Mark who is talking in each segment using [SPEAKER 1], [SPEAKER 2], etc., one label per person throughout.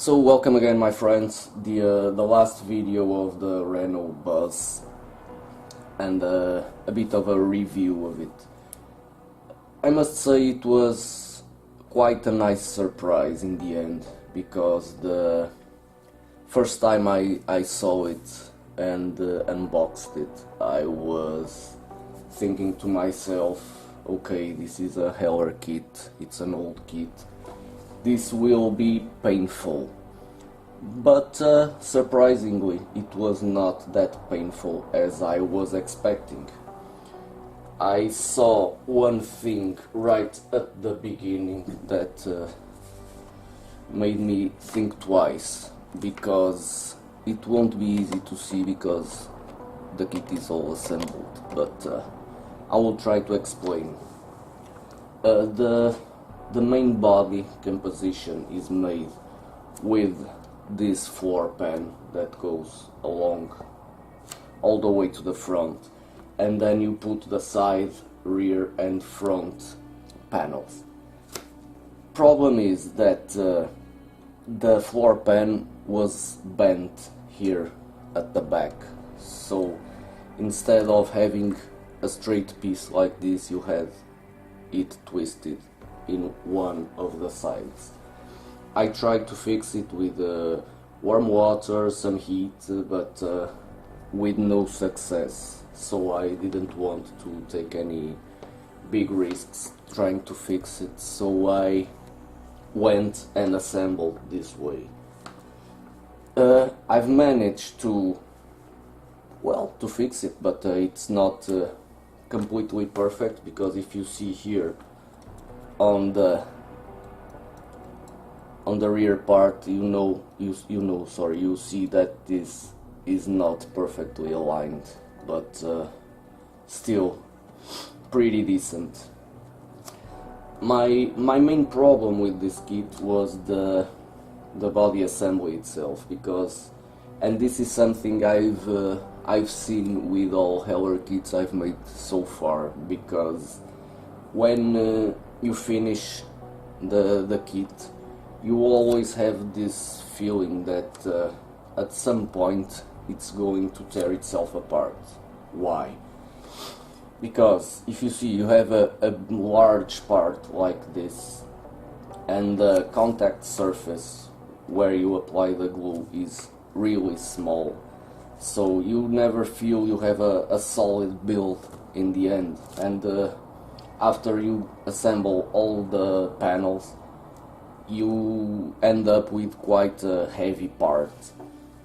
[SPEAKER 1] So welcome again, my friends. The last video of the Renault Bus and a bit of a review of it. I must say it was quite a nice surprise in the end, because the first time I saw it and unboxed it, I was thinking to myself, okay, this is a Heller kit, it's an old kit. This will be painful, but surprisingly it was not that painful as I was expecting. I saw one thing right at the beginning that made me think twice, because it won't be easy to see because the kit is all assembled, but I will try to explain. The main body composition is made with this floor pan that goes along all the way to the front, and then you put the side, rear and front panels. Problem is that the floor pan was bent here at the back, so instead of having a straight piece like this, you had it twisted in one of the sides. I tried to fix it with warm water, some heat, but with no success, so I didn't want to take any big risks trying to fix it, so I went and assembled this way. I've managed to fix it, but it's not completely perfect, because if you see here on the rear part, you see that this is not perfectly aligned, but still pretty decent. My main problem with this kit was the body assembly itself, because, and this is something I've seen with all Heller kits I've made so far, because when you finish the kit, you always have this feeling that at some point it's going to tear itself apart. Why? Because if you see, you have a large part like this, and the contact surface where you apply the glue is really small, so you never feel you have a solid build in the end, and after you assemble all the panels, you end up with quite a heavy part.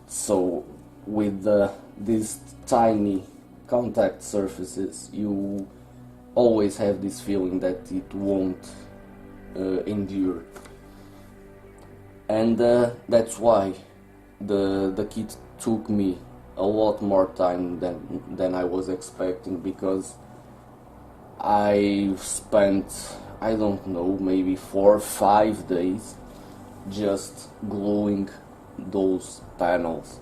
[SPEAKER 1] So with these tiny contact surfaces, you always have this feeling that it won't endure, and that's why the kit took me a lot more time than I was expecting, because I spent, I don't know, maybe 4 or 5 days just gluing those panels.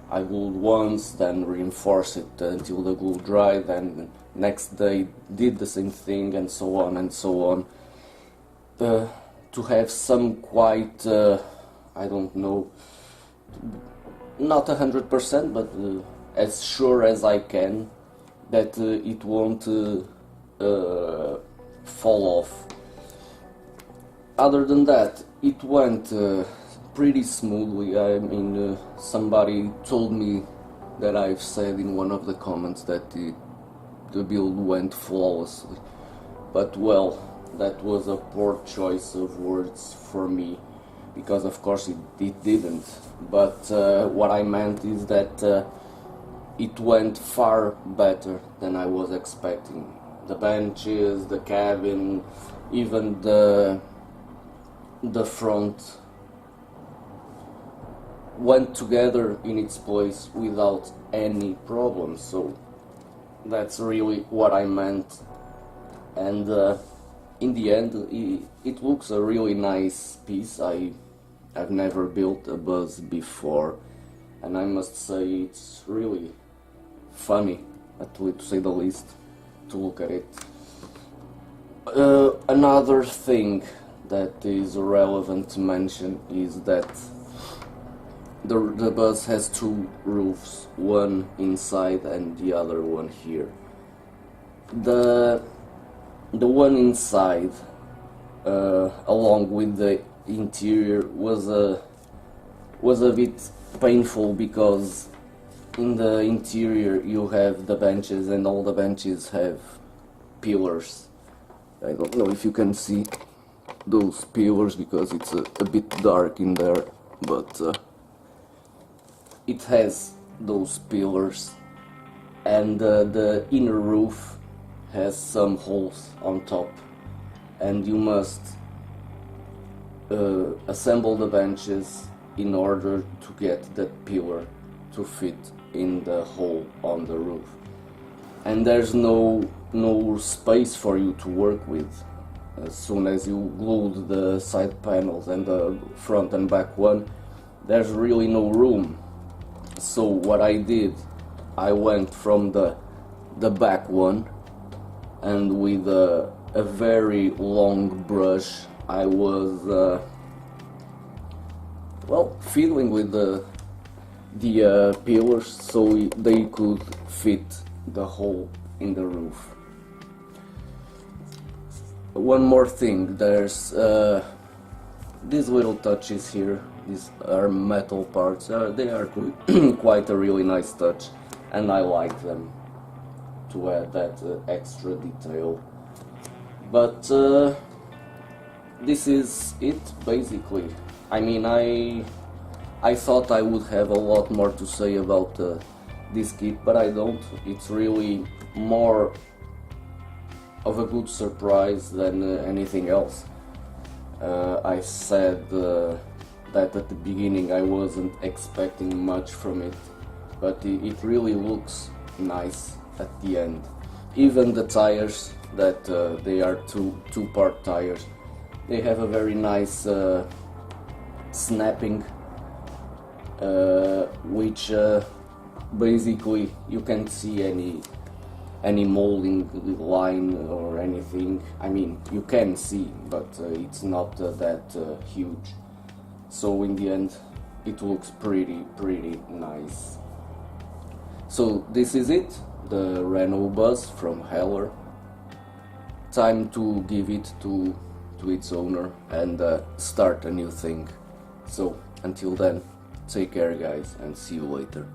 [SPEAKER 1] I glued once, then reinforced it until the glue dried, then next day did the same thing, and so on and so on, to have some quite, I don't know, not 100%, but as sure as I can that it won't fall off. Other than that, it went pretty smoothly. I mean, somebody told me that I've said in one of the comments that the build went flawlessly, but well, that was a poor choice of words for me, because of course it didn't, but what I meant is that it went far better than I was expecting. The benches, the cabin, even the front went together in its place without any problem, so that's really what I meant. And in the end, it looks a really nice piece. I've never built a bus before, and I must say it's really funny, to say the least, to look at it. Another thing that is relevant to mention is that the bus has two roofs, one inside and the other one here. The one inside, along with the interior, was a bit painful because in the interior you have the benches, and all the benches have pillars. I don't know if you can see those pillars because it's a bit dark in there, but it has those pillars, and the inner roof has some holes on top, and you must assemble the benches in order to get that pillar to fit in the hole on the roof. And there's no space for you to work with. As soon as you glued the side panels and the front and back one, there's really no room. So what I did, I went from the back one, and with a very long brush I was fiddling with the pillars so they could fit the hole in the roof. One more thing, there's these little touches here. These are metal parts. They are quite a really nice touch, and I like them to add that extra detail. But this is it basically. I mean, I thought I would have a lot more to say about this kit, but I don't. It's really more of a good surprise than anything else. I said that at the beginning I wasn't expecting much from it, but it really looks nice at the end. Even the tires, that they are two-part tires, they have a very nice snapping, which basically you can't see any molding line or anything. I mean, you can see, but it's not that huge. So in the end, it looks pretty nice. So this is it, the Renault Bus from Heller. Time to give it to its owner and start a new thing. So until then, take care guys, and see you later.